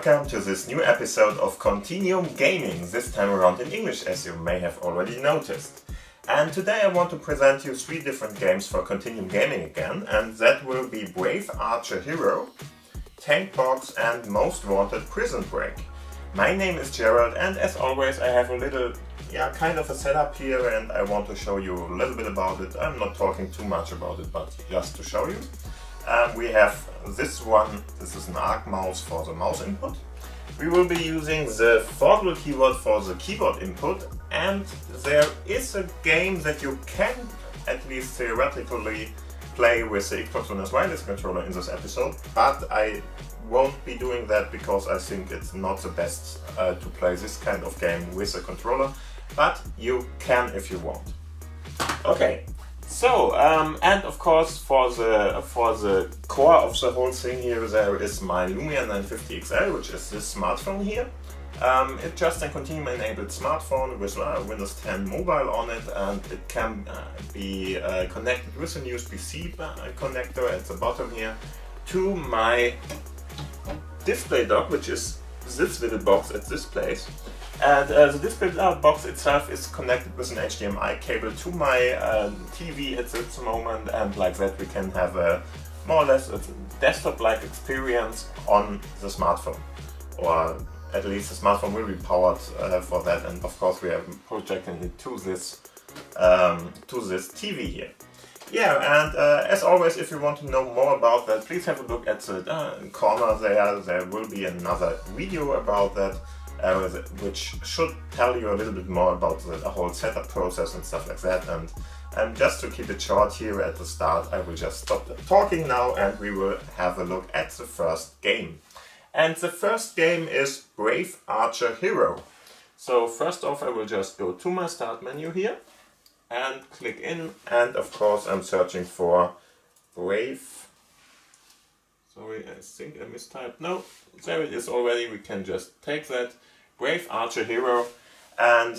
welcome to this new episode of Continuum Gaming, this time around in English, as you may have already noticed. And today I want to present you 3 different games for Continuum Gaming again, and that will be Brave Archer Hero, Tank Box and Most Wanted Prison Break. My name is Gerald, and as always I have a little, kind of a setup here, and I want to show you a little bit about it. I'm not talking too much about it, but just to show you. We have this one, this is an ARC mouse for the mouse input. We will be using the Foldable keyboard for the keyboard input, and there is a game that you can, at least theoretically, play with the Xbox One wireless controller in this episode, but I won't be doing that because I think it's not the best to play this kind of game with a controller, but you can if you want. Okay. So, and of course for the core of the whole thing here, there is my Lumia 950 XL, which is this smartphone here. It's just a Continuum enabled smartphone with Windows 10 mobile on it, and it can be connected with an USB-C connector at the bottom here to my display dock, which is this little box at this place. And the display box itself is connected with an HDMI cable to my TV at this moment, and like that we can have a more or less a desktop-like experience on the smartphone. Or at least the smartphone will be powered for that, and of course we are projecting it to this TV here. Yeah, and as always, if you want to know more about that, please have a look at the corner there. There will be another video about that. Which should tell you a little bit more about the whole setup process and stuff like that. And just to keep it short here at the start, I will just stop talking now and we will have a look at the first game. And the first game is Brave Archer Hero. So first off, I will just go to my start menu here and click in, and of course I'm searching for Brave. Sorry, I think I mistyped. No, there it is already. We can just take that. Brave Archer Hero. And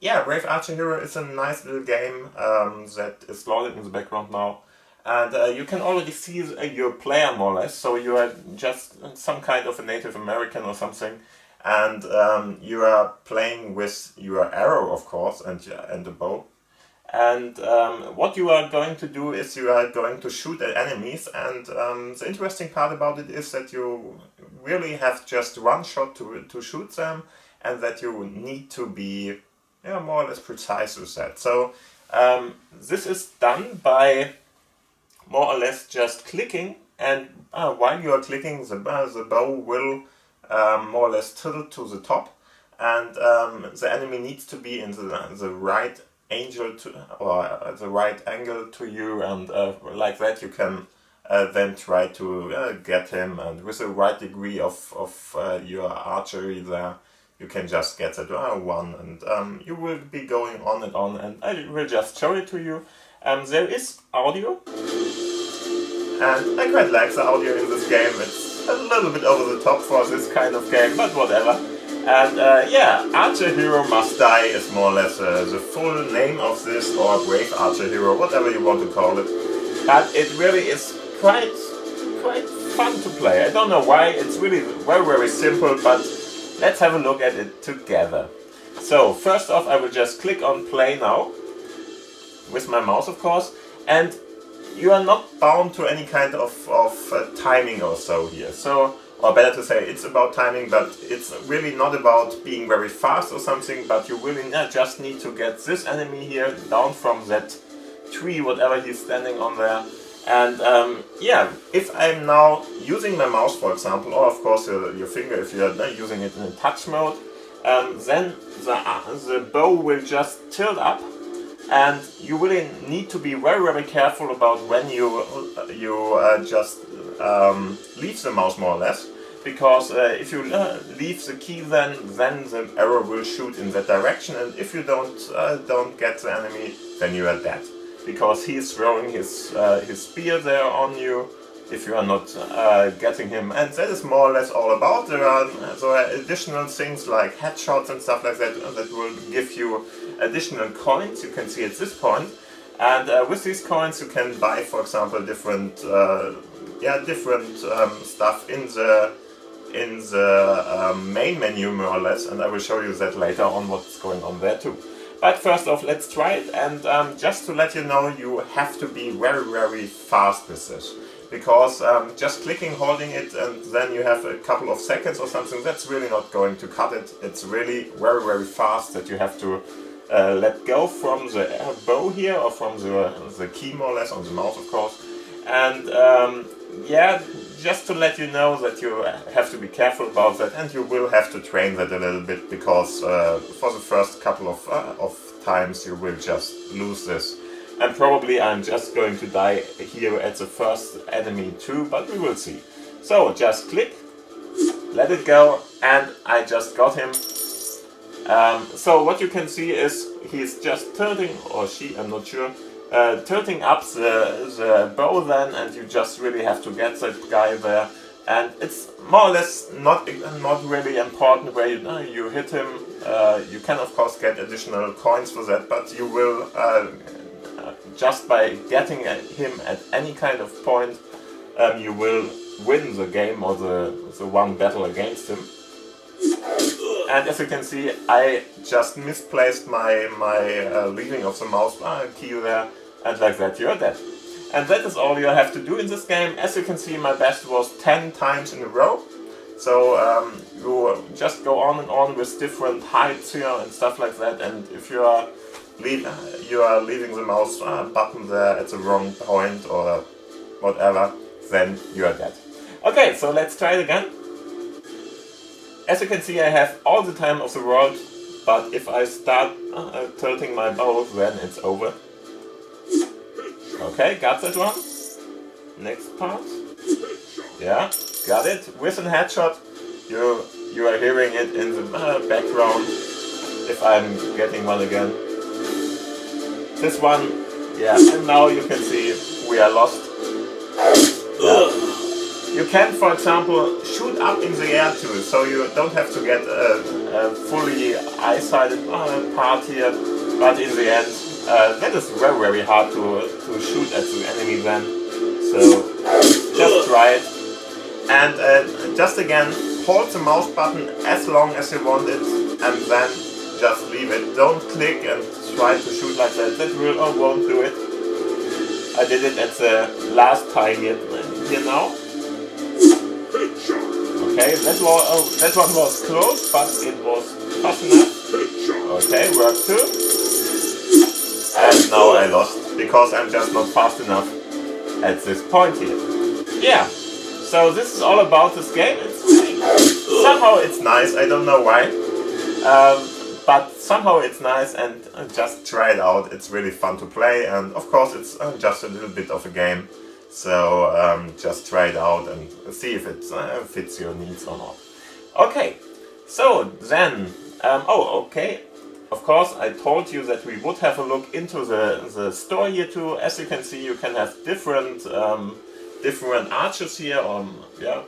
yeah, Brave Archer Hero is a nice little game that is loaded in the background now. And you can already see your player more or less. So you are just some kind of a Native American or something. And you are playing with your arrow, of course, and the bow. And what you are going to do is you are going to shoot at enemies, and the interesting part about it is that you really have just one shot to shoot them, and that you need to be more or less precise with that. So this is done by more or less just clicking, and while you are clicking, the bow will more or less tilt to the top, and the enemy needs to be in the right angle the right angle to you, and like that you can then try to get him, and with the right degree of your archery there you can just get that one, and you will be going on, and I will just show it to you. There is audio, and I quite like the audio in this game. It's a little bit over the top for this kind of game, but whatever. And Archer Hero Must Die is more or less the full name of this, or Brave Archer Hero, whatever you want to call it. But it really is quite fun to play. I don't know why, it's really very simple, but let's have a look at it together. So first off, I will just click on play now, with my mouse of course, and you are not bound to any kind of timing or so here. So, or better to say, it's about timing, but it's really not about being very fast or something, but you really just need to get this enemy here down from that tree, whatever he's standing on there. And if I'm now using my mouse, for example, or of course your finger if you're using it in touch mode, then the bow will just tilt up, and you really need to be very careful about when you just leave the mouse more or less, because if you leave the key, then the arrow will shoot in that direction, and if you don't get the enemy, then you are dead, because he's throwing his spear there on you if you are not getting him, and that is more or less all about. There are additional things like headshots and stuff like that that will give you additional coins. You can see at this point, and with these coins you can buy, for example, different stuff in in the main menu more or less, and I will show you that later on what's going on there too. But first off, let's try it, and just to let you know, you have to be very fast with this. Because just clicking, holding it, and then you have a couple of seconds or something, that's really not going to cut it. It's really very fast that you have to let go from the bow here, or from the key more or less on the mouse, of course. And yeah, just to let you know that you have to be careful about that, and you will have to train that a little bit, because for the first couple of times you will just lose this. And probably I'm just going to die here at the first enemy too, but we will see. So just click, let it go, and I just got him. So what you can see is he's just tilting, or she, I'm not sure, tilting up the bow then, and you just really have to get that guy there. And it's more or less not really important where you hit him. You can of course get additional coins for that, but you will just by getting him at any kind of point, you will win the game, or the one battle against him. And as you can see, I just misplaced my leaving of the mouse key there, and like that you're dead. And that is all you have to do in this game. As you can see, my best was 10 times in a row. So you just go on and on with different heights here and stuff like that, and if you are leaving the mouse button there at the wrong point or whatever, then you are dead. Okay, so let's try it again. As you can see, I have all the time of the world, but if I start tilting my bow, then it's over. Okay, got that one. Next part. Yeah, got it. With a headshot, you are hearing it in the background. If I'm getting one again. This one, yeah, and now you can see we are lost. Yeah. You can, for example, shoot up in the air too, so you don't have to get a fully eye-sighted part here, but in the end, that is very hard to shoot at the enemy then. So just try it, and just again, hold the mouse button as long as you want it, and then just leave it. Don't click and try to shoot like that. That will or won't do it. I did it at the last time here now. Okay, that one was close, but it was fast enough. Okay, work too. And now I lost, because I'm just not fast enough at this point here. Yeah, so this is all about this game. Somehow it's nice, I don't know why. But somehow it's nice, and just try it out. It's really fun to play, and of course it's just a little bit of a game. So just try it out and see if it fits your needs or not. Okay, so then, okay. Of course, I told you that we would have a look into the store here too. As you can see, you can have different archers here, yeah.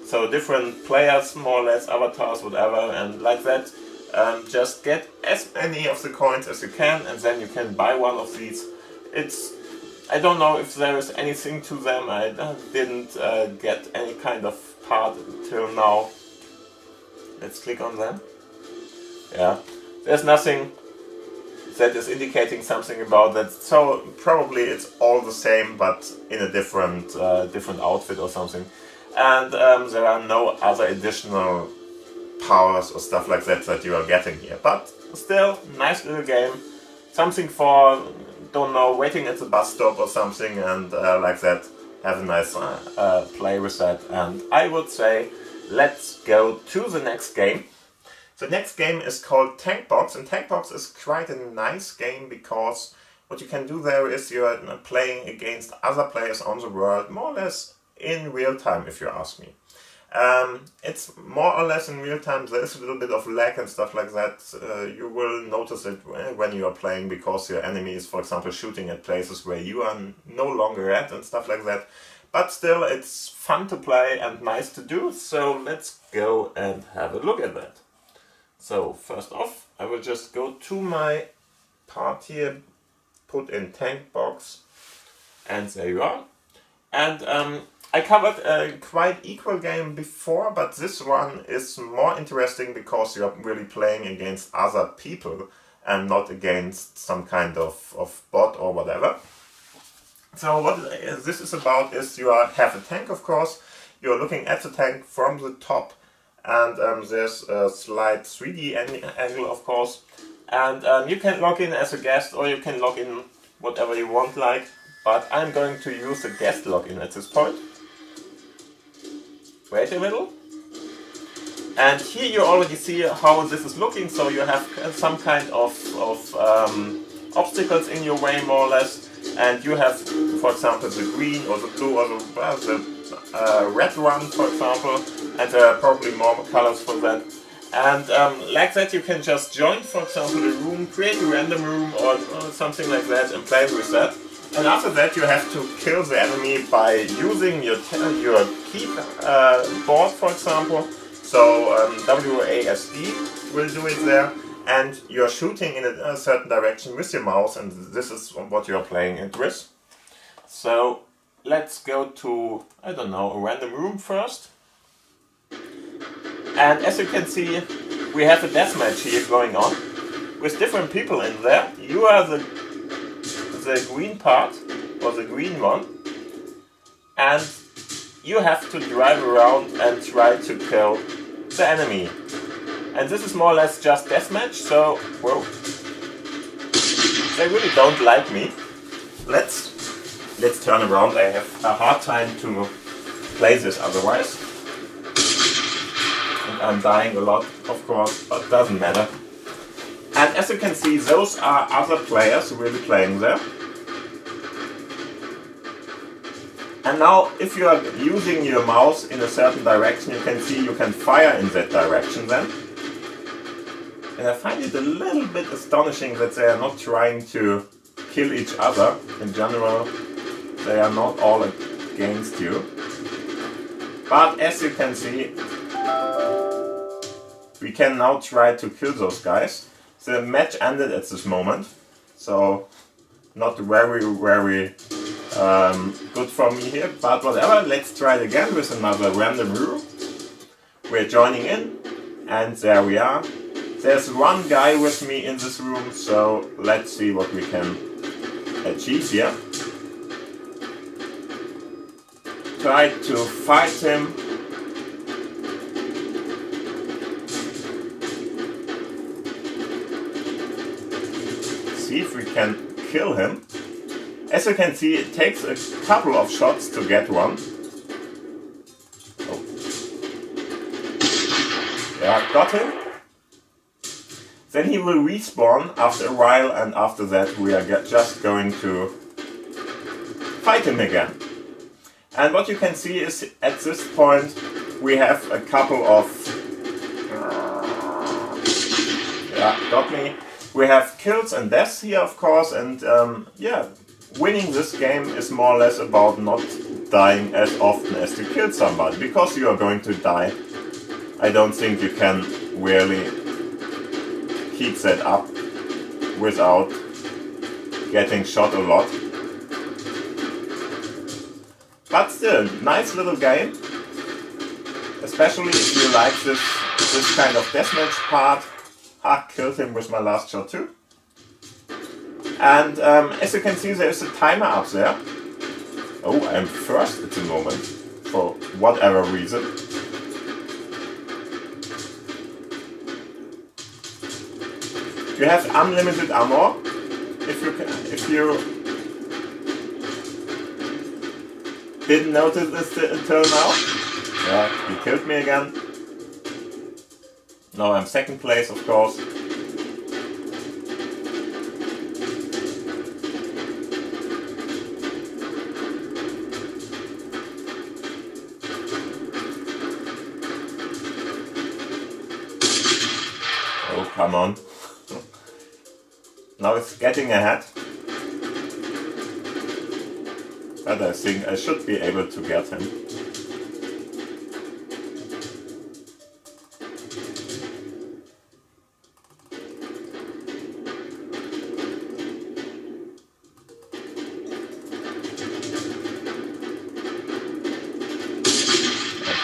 So different players, more or less, avatars, whatever, and like that. Just get as many of the coins as you can, and then you can buy one of these. I don't know if there is anything to them. I didn't get any kind of part until now. Let's click on them. Yeah, there's nothing that is indicating something about that. So probably it's all the same, but in a different outfit or something. And there are no other additional powers or stuff like that you are getting here. But still, nice little game. Something for, don't know, waiting at the bus stop or something, and like that, have a nice play with that. And I would say, let's go to the next game. The next game is called Tankbox, and Tankbox is quite a nice game, because what you can do there is you are playing against other players on the world, more or less in real time, if you ask me. It's more or less in real time. There is a little bit of lag and stuff like that. You will notice it when you are playing, because your enemy is, for example, shooting at places where you are no longer at and stuff like that. But still, it's fun to play and nice to do, so let's go and have a look at that. So first off, I will just go to my part here, put in Tankbox, and there you are. And I covered a quite equal game before, but this one is more interesting because you're really playing against other people and not against some kind of bot or whatever. So what this is about is you have a tank, of course. You're looking at the tank from the top, and there's a slight 3D angle, of course. And you can log in as a guest, or you can log in whatever you want, like. But I'm going to use a guest login at this point. Wait a little. And here you already see how this is looking. So you have some kind of obstacles in your way, more or less. And you have, for example, the green or the blue or the red one, for example. And there are probably more colors for that. And like that you can just join, for example, a room, create a random room or something like that and play with that. And after that you have to kill the enemy by using your keyboard, for example. So WASD will do it there, and you're shooting in a certain direction with your mouse, and this is what you're playing it with. So let's go to, I don't know, a random room first. And as you can see, we have a deathmatch here going on with different people in there. You are the green part, or the green one, and you have to drive around and try to kill the enemy. And this is more or less just deathmatch, so whoa, they really don't like me. Let's turn around. I have a hard time to play this otherwise. And I'm dying a lot, of course, but doesn't matter. And as you can see, those are other players really playing there. And now, if you are using your mouse in a certain direction, you can see you can fire in that direction then. And I find it a little bit astonishing that they are not trying to kill each other. In general, they are not all against you. But as you can see, we can now try to kill those guys. The match ended at this moment, so not very good for me here, but whatever. Let's try it again with another random room. We're joining in, and there we are. There's one guy with me in this room, so let's see what we can achieve here. Try to fight him. See if we can kill him. As you can see, it takes a couple of shots to get one. Oh. Yeah, got him. Then he will respawn after a while, and after that we are just going to fight him again. And what you can see is at this point we have a couple of... Yeah, got me. We have kills and deaths here, of course, and yeah, winning this game is more or less about not dying as often as you kill somebody, because you are going to die. I don't think you can really keep that up without getting shot a lot. But still, nice little game, especially if you like this kind of deathmatch part. I killed him with my last shot too. And as you can see, there is a timer up there. Oh, I'm first at the moment, for whatever reason. You have unlimited ammo, if you didn't notice this until now. Yeah, he killed me again. Now I'm second place, of course. Oh, come on. Now it's getting ahead. But I think I should be able to get him.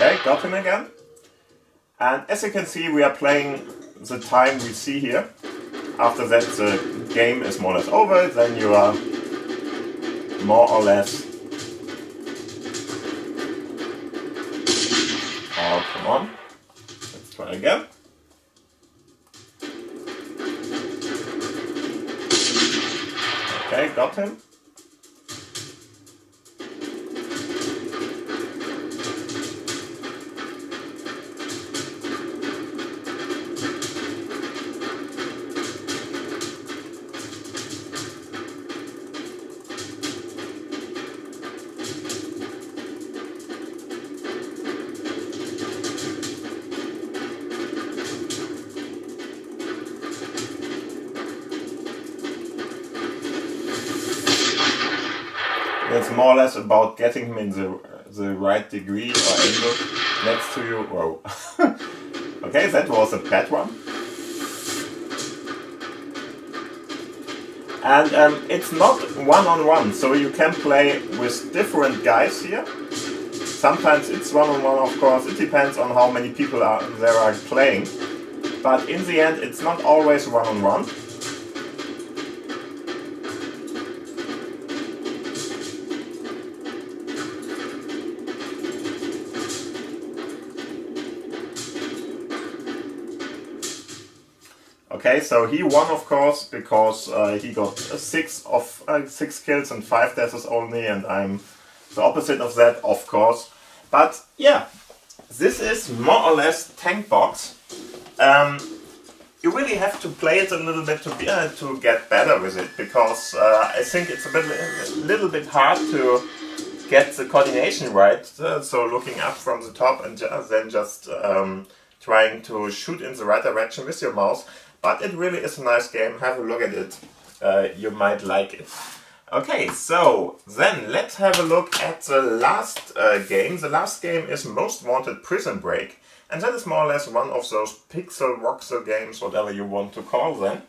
Okay, got him again. And as you can see, we are playing the time we see here. After that, the game is more or less over. Then you are more or less... Oh, come on. Let's try again. Okay, got him. It's more or less about getting him in the right degree or angle next to you. Whoa. Okay, that was a bad one. And it's not one-on-one, so you can play with different guys here. Sometimes it's one-on-one, of course. It depends on how many people there are playing. But in the end, it's not always one-on-one. Okay, so he won, of course, because he got 6 kills and 5 deaths only, and I'm the opposite of that, of course. But yeah, this is more or less Tank Box. You really have to play it a little bit to get better with it, because I think it's a little bit hard to get the coordination right. So looking up from the top and then just trying to shoot in the right direction with your mouse. But it really is a nice game. Have a look at it. You might like it. Okay, so then let's have a look at the last game. The last game is Most Wanted Prison Break. And that is more or less one of those pixel voxel games, whatever you want to call them.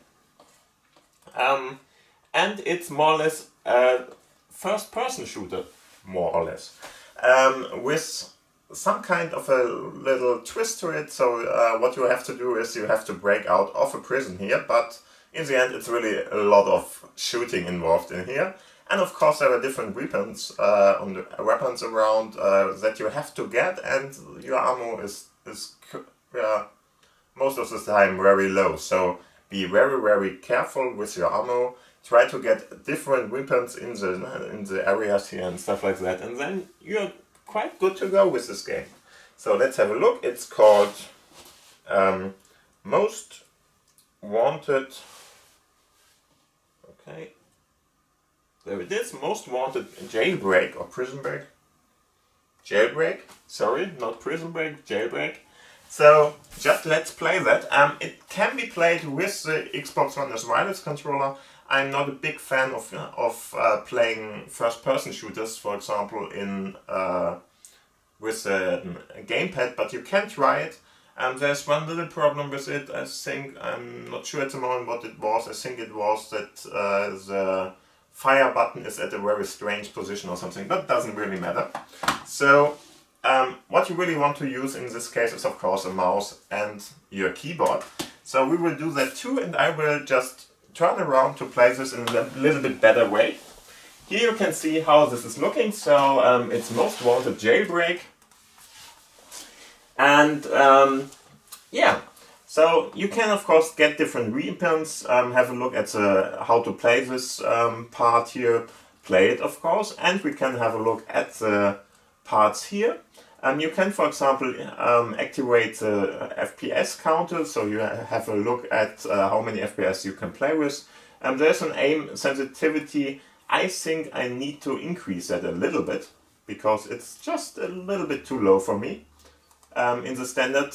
And it's more or less a first-person shooter, more or less. With some kind of a little twist to it. So what you have to do is you have to break out of a prison here, but in the end it's really a lot of shooting involved in here. And of course there are different weapons around that you have to get, and your ammo is most of the time very low. So be very careful with your ammo. Try to get different weapons in the areas here and stuff like that, and then you're quite good to go with this game. So let's have a look. It's called Most Wanted. Okay, there it is. Most Wanted Jailbreak or Prison Break. Jailbreak. Sorry, not Prison Break. Jailbreak. So just let's play that. It can be played with the Xbox One as wireless controller. I'm not a big fan of playing first-person shooters, for example, with a gamepad, but you can try it. There's one little problem with it. I think, I'm not sure at the moment what it was. I think it was that the fire button is at a very strange position or something, but it doesn't really matter. So what you really want to use in this case is, of course, a mouse and your keyboard. So we will do that too, and I will just turn around to play this in a little bit better way. Here you can see how this is looking. So it's Most Wanted Jailbreak. And yeah, so you can of course get different weapons, have a look at how to play this part here, play it of course, and we can have a look at the parts here. You can, for example, activate the FPS counter, so you have a look at how many FPS you can play with. There's an aim sensitivity. I think I need to increase that a little bit, because it's just a little bit too low for me in the standard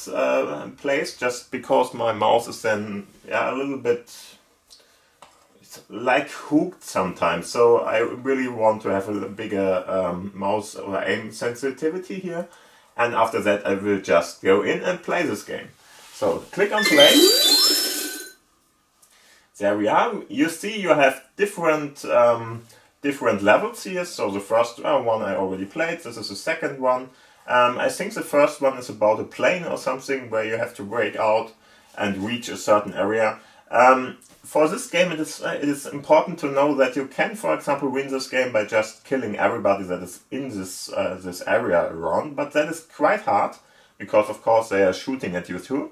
place, just because my mouse is then a little bit like hooked sometimes. So I really want to have a bigger mouse or aim sensitivity here, and after that I will just go in and play this game. So click on play. There we are. You see you have different levels here. So the first one I already played. This is the second one. I think the first one is about a plane or something where you have to break out and reach a certain area. For this game, it is important to know that you can, for example, win this game by just killing everybody that is in this area around, but that is quite hard because, of course, they are shooting at you too.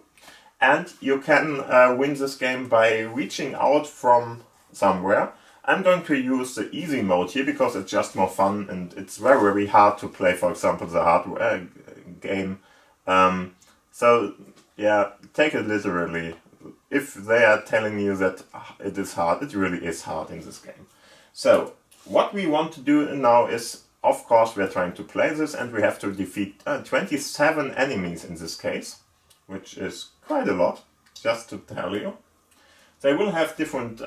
And you can win this game by reaching out from somewhere. I'm going to use the easy mode here because it's just more fun and it's very, very hard to play, for example, the hard game. So, yeah, take it literally. If they are telling you that it is hard, it really is hard in this game. So, what we want to do now is, of course, we are trying to play this and we have to defeat 27 enemies in this case, which is quite a lot, just to tell you. They will have different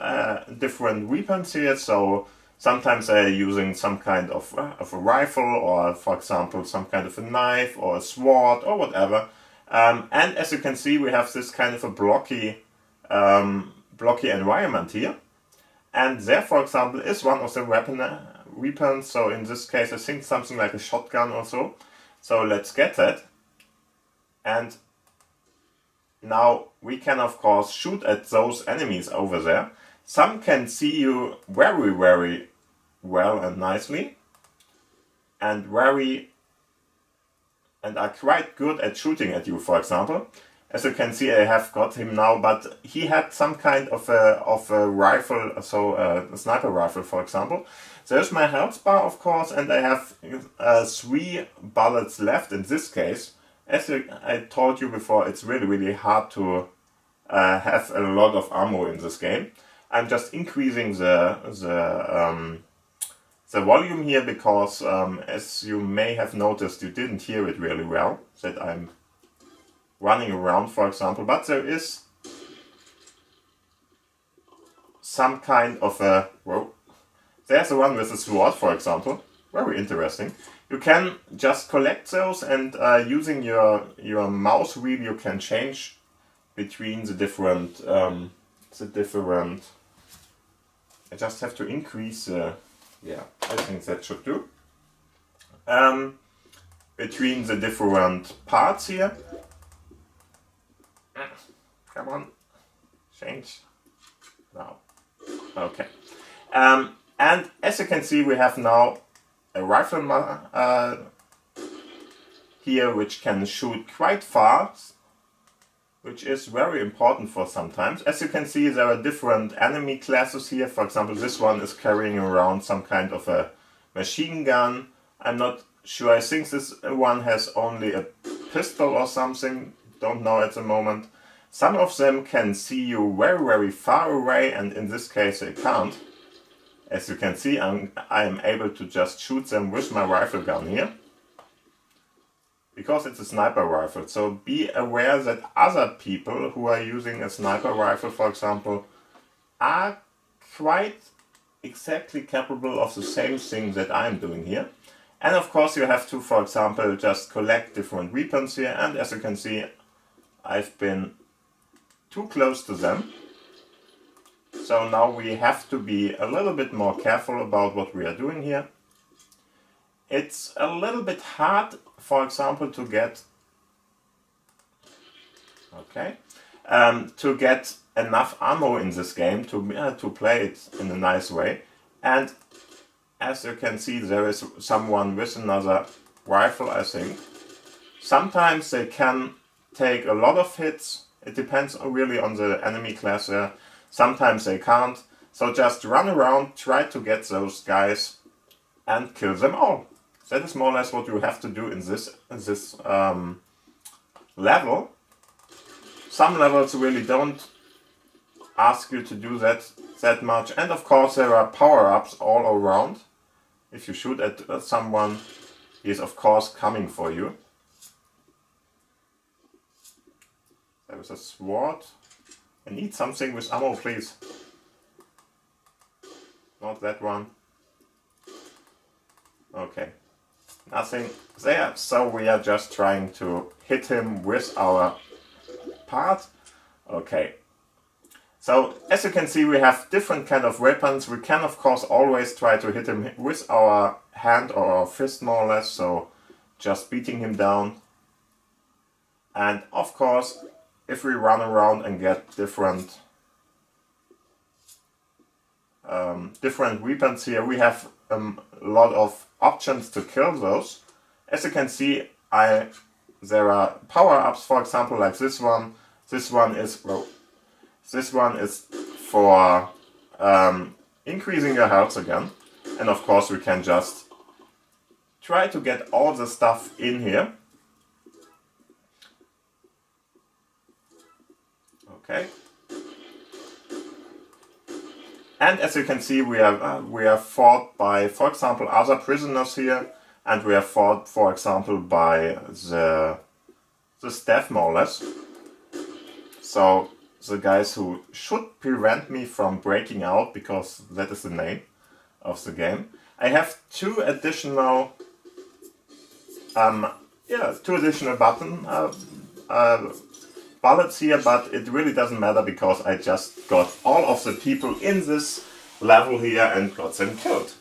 weapons here, so sometimes they are using some kind of a rifle, or for example some kind of a knife or a sword or whatever. And as you can see, we have this kind of a blocky environment here. And there, for example, is one of the weapons, so in this case I think something like a shotgun or so. So let's get that. And now we can of course shoot at those enemies over there. Some can see you very, very well and nicely, and are quite good at shooting at you, for example. As you can see, I have got him now, but he had some kind of a rifle, so a sniper rifle, for example. There's my health bar, of course, and I have 3 bullets left in this case. As I told you before, it's really, really hard to have a lot of ammo in this game. I'm just increasing the volume here because, as you may have noticed, you didn't hear it really well, that I'm running around, for example. But there is some kind of a... Whoa. There's the one with the sword, for example. Very interesting. You can just collect those, and using your mouse wheel you can change between the different I just have to increase yeah, I think that should do. Between the different parts here. Come on, change now. Okay. And as you can see, we have now a rifle here which can shoot quite fast, which is very important for sometimes. As you can see, there are different enemy classes here. For example, this one is carrying around some kind of a machine gun. I'm not sure, I think this one has only a pistol or something, don't know at the moment. Some of them can see you very, very far away, and in this case they can't. As you can see, I am able to just shoot them with my rifle gun here. Because it's a sniper rifle, so be aware that other people who are using a sniper rifle, for example, are quite exactly capable of the same thing that I'm doing here. And of course you have to, for example, just collect different weapons here, and as you can see, I've been too close to them. So now we have to be a little bit more careful about what we are doing here. It's a little bit hard, for example, to get enough ammo in this game to play it in a nice way. And as you can see, there is someone with another rifle, I think. Sometimes they can take a lot of hits. It depends really on the enemy class there. Sometimes they can't. So just run around, try to get those guys and kill them all. That is more or less what you have to do in this level. Some levels really don't ask you to do that much. And of course there are power-ups all around. If you shoot at someone, he is of course coming for you. There is a sword. I need something with ammo, please. Not that one. Okay. Nothing there, so we are just trying to hit him with our part. Okay. So, as you can see, we have different kind of weapons. We can, of course, always try to hit him with our hand or our fist, more or less. So, just beating him down. And of course, if we run around and get different weapons here, we have a lot of options to kill those. As you can see, there are power-ups, for example, like this one. This one is for increasing your health again. And of course, we can just try to get all the stuff in here. Okay. And as you can see, we are fought by, for example, other prisoners here, and we are fought, for example, by the staff, more or less. So the guys who should prevent me from breaking out, because that is the name of the game. I have two additional bullets here, but it really doesn't matter because I just got all of the people in this level here and got them killed.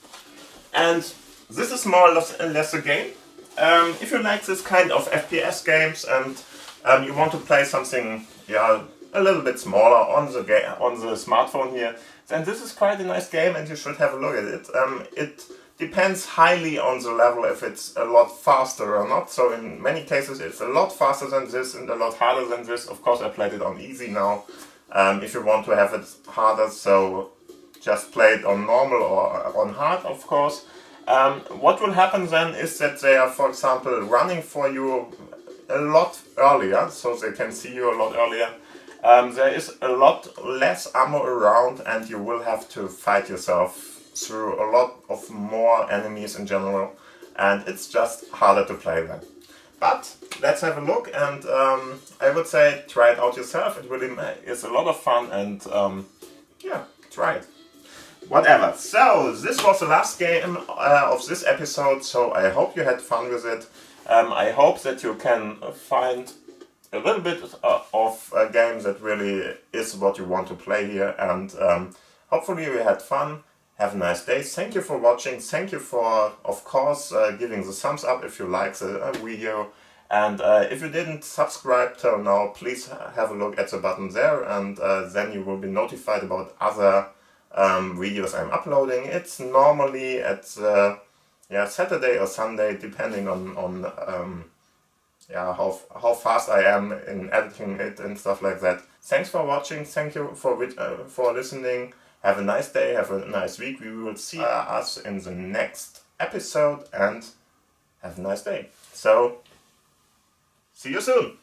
And this is more or less a game. If you like this kind of FPS games and you want to play something a little bit smaller on the smartphone here, then this is quite a nice game and you should have a look at it. It depends highly on the level if it's a lot faster or not. So in many cases it's a lot faster than this and a lot harder than this. Of course I played it on easy now. If you want to have it harder, so just play it on normal or on hard, of course. What will happen then is that they are, for example, running for you a lot earlier, so they can see you a lot earlier. There is a lot less ammo around and you will have to fight yourself through a lot of more enemies in general, and it's just harder to play then. But let's have a look, and I would say try it out yourself. It really is a lot of fun, and yeah, try it. Whatever. So this was the last game of this episode, so I hope you had fun with it. I hope that you can find a little bit of a game that really is what you want to play here, and hopefully you had fun. Have a nice day. Thank you for watching. Thank you for, of course, giving the thumbs up if you like the video. And if you didn't subscribe till now, please have a look at the button there, and then you will be notified about other videos I'm uploading. It's normally at Saturday or Sunday, depending on how fast I am in editing it and stuff like that. Thanks for watching. Thank you for listening. Have a nice day, have a nice week. We will see us in the next episode, and have a nice day. So, see you soon!